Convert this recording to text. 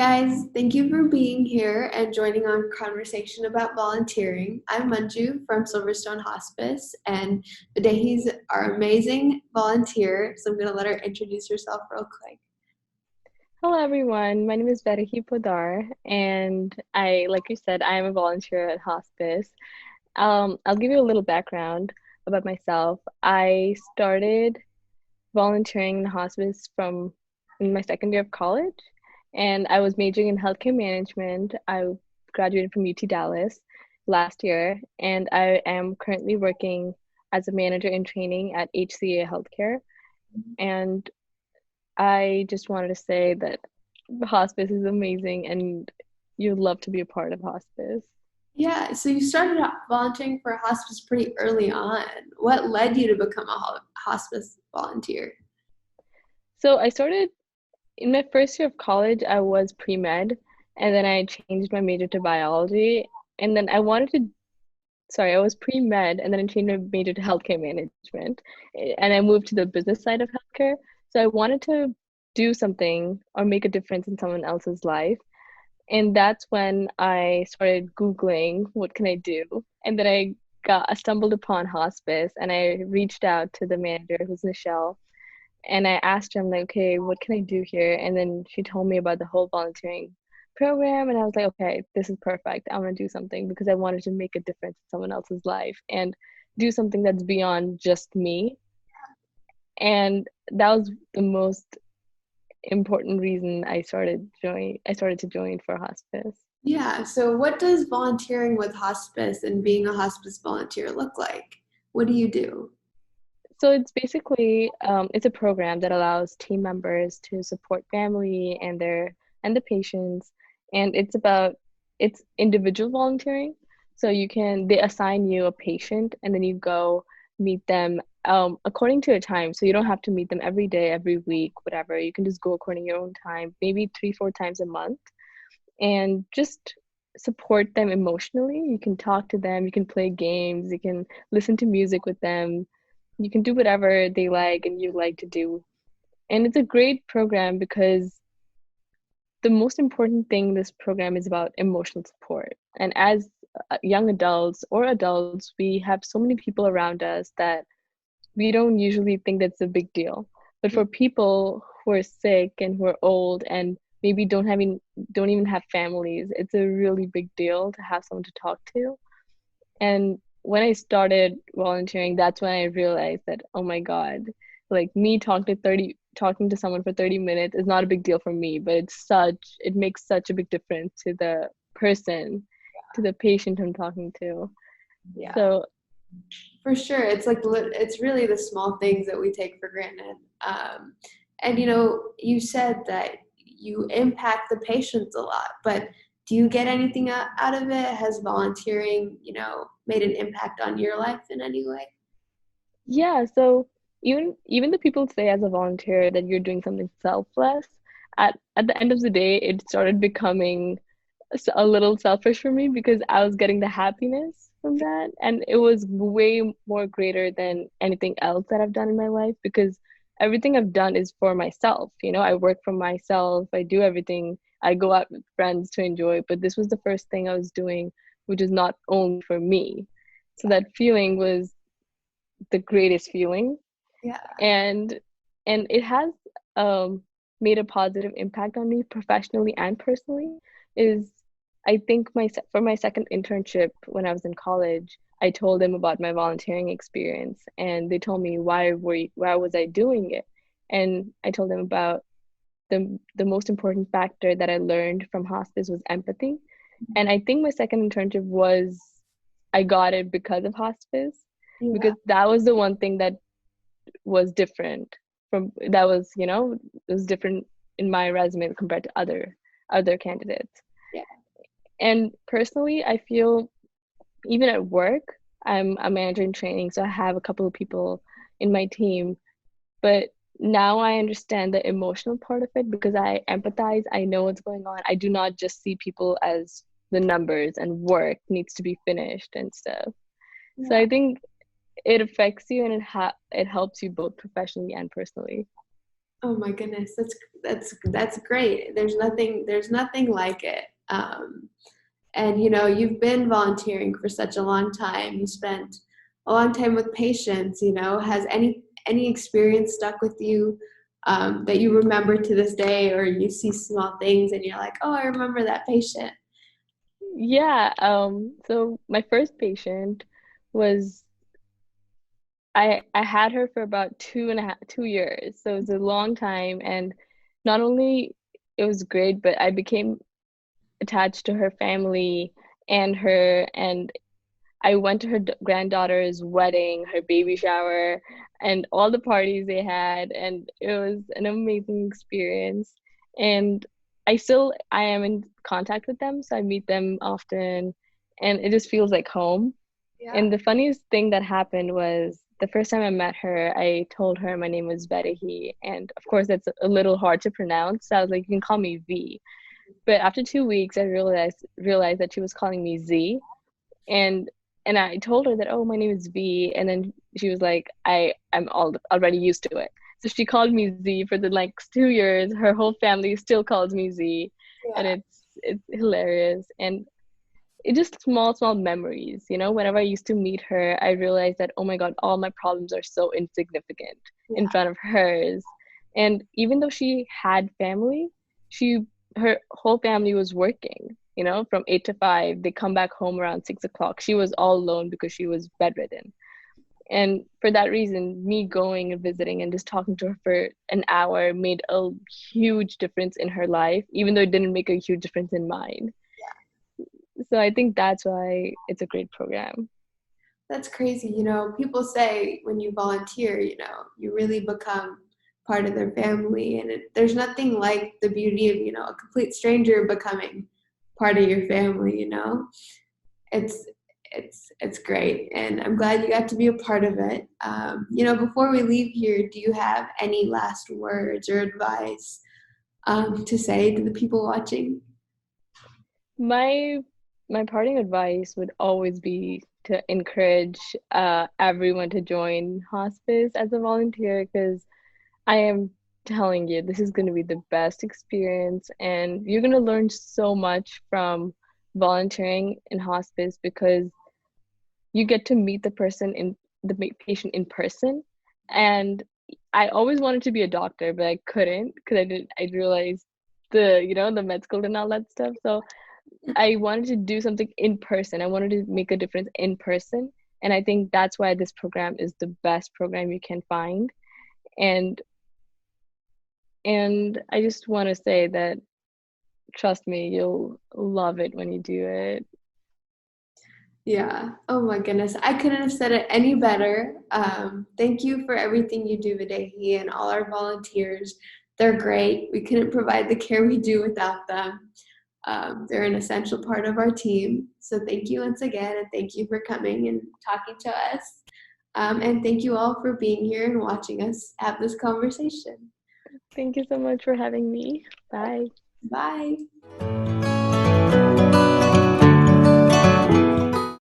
guys, thank you for being here and joining our conversation about volunteering. I'm Manju from SilverStone Hospice, and Vedehi's our amazing volunteer, so I'm going to let her introduce herself real quick. Hello, everyone. My name is Vedehi, and like you said, I am a volunteer at hospice. I'll give you a little background about myself. I started volunteering in the hospice from in my second year of college, and I was majoring in healthcare management. I graduated from UT Dallas last year, and I am currently working as a manager in training at HCA Healthcare. And I just wanted to say that hospice is amazing and you'd love to be a part of hospice. Yeah, so you started out volunteering for a hospice pretty early on. What led you to become a hospice volunteer? So I started in my first year of college, I was pre-med, and then I changed my major to biology. And then I was pre-med, and then I changed my major to healthcare management. And I moved to the business side of healthcare. So I wanted to do something or make a difference in someone else's life. And that's when I started Googling what can I do. And then I stumbled upon hospice and I reached out to the manager, who's Michelle, and I asked her, I'm like, okay, what can I do here? And then she told me about the whole volunteering program, and I was like, okay, this is perfect. I want to do something because I wanted to make a difference in someone else's life and do something that's beyond just me. And that was the most important reason I started to join for hospice. Yeah, so what does volunteering with hospice and being a hospice volunteer look like? What do you do? So it's basically it's a program that allows team members to support family and the patients, and it's individual volunteering. So they assign you a patient, and then you go meet them according to a time. So you don't have to meet them every day, every week, whatever. You can just go according to your own time, maybe 3, 4 times a month, and just support them emotionally. You can talk to them, you can play games, you can listen to music with them, you can do whatever they like and you like to do. And it's a great program because the most important thing this program is about emotional support. And as young adults or adults, we have so many people around us that we don't usually think that's a big deal. But for people who are sick and who are old and maybe don't even have families, it's a really big deal to have someone to talk to. And when I started volunteering, that's when I realized that, oh my God, like me talking to someone for 30 minutes is not a big deal for me, but it makes such a big difference to the person, to the patient I'm talking to. Yeah. So For sure. It's like it's really the small things that we take for granted. And you said that you impact the patients a lot, but do you get anything out of it? Has volunteering, made an impact on your life in any way? yeah, so even the people say as a volunteer that you're doing something selfless, at the end of the day, it started becoming a little selfish for me because I was getting the happiness from that, and it was way more greater than anything else that I've done in my life because everything I've done is for myself. I work for myself, I do everything, I go out with friends to enjoy, but this was the first thing I was doing, which is not only for me. So that feeling was the greatest feeling, Yeah. and it has um made a positive impact on me professionally and personally. Is I think for my second internship when I was in college, I told them about my volunteering experience, and they told me why was I doing it, and I told them about the most important factor that I learned from hospice was empathy. And I think my second internship was I got it because of hospice, Yeah. because that was the one thing that was different that was, it was different in my resume compared to other candidates. Yeah. And personally, I feel even at work, I'm a manager in training, so I have a couple of people in my team, but now I understand the emotional part of it because I empathize, I know what's going on. I do not just see people as the numbers and work needs to be finished and stuff. So Yeah. I think it affects you and it helps you both professionally and personally. Oh my goodness, that's great. There's nothing like it. And you've been volunteering for such a long time. You spent a long time with patients. Has any experience stuck with you that you remember to this day, or you see small things and you're like, oh, I remember that patient. Yeah, so my first patient was I had her for about 2.5 2 years. So it was a long time, and not only it was great, but I became attached to her family and I went to her granddaughter's wedding, her baby shower, and all the parties they had, and it was an amazing experience. And I am in contact with them, so I meet them often, and it just feels like home. Yeah. And the funniest thing that happened was the first time I met her, I told her my name was Vedehi, and of course that's a little hard to pronounce. So I was like, you can call me V. But after 2 weeks, I realized that she was calling me Z, and I told her that, oh, my name is V, and then she was like, I'm already used to it. So she called me Z for the next 2 years. Her whole family still calls me Z, and Yeah. it's hilarious. And it just small memories, whenever I used to meet her, I realized that, oh my God, all my problems are so insignificant in Yeah. front of hers. And even though she had family, she her whole family was working, from 8 to 5. They come back home around 6 o'clock. She was all alone because she was bedridden. And for that reason, me going and visiting and just talking to her for an hour made a huge difference in her life, even though it didn't make a huge difference in mine. So I think that's why it's a great program. That's crazy. People say when you volunteer, you really become part of their family. And there's nothing like the beauty of, a complete stranger becoming part of your family. It's, it's great. And I'm glad you got to be a part of it. Before we leave here, do you have any last words or advice to say to the people watching? My my parting advice would always be to encourage everyone to join hospice as a volunteer, because I am telling you, this is going to be the best experience, and you're going to learn so much from volunteering in hospice, because you get to meet the patient in person. And I always wanted to be a doctor, but I couldn't because I realized the med school and all that stuff. So I wanted to do something in person. I wanted to make a difference in person. And I think that's why this program is the best program you can find. And I just want to say that, trust me, you'll love it when you do it. Yeah. Oh my goodness. I couldn't have said it any better. Thank you for everything you do, Vedehi, and all our volunteers. They're great. We couldn't provide the care we do without them. They're an essential part of our team. So thank you once again, and thank you for coming and talking to us. And thank you all for being here and watching us have this conversation. Thank you so much for having me. Bye. Bye.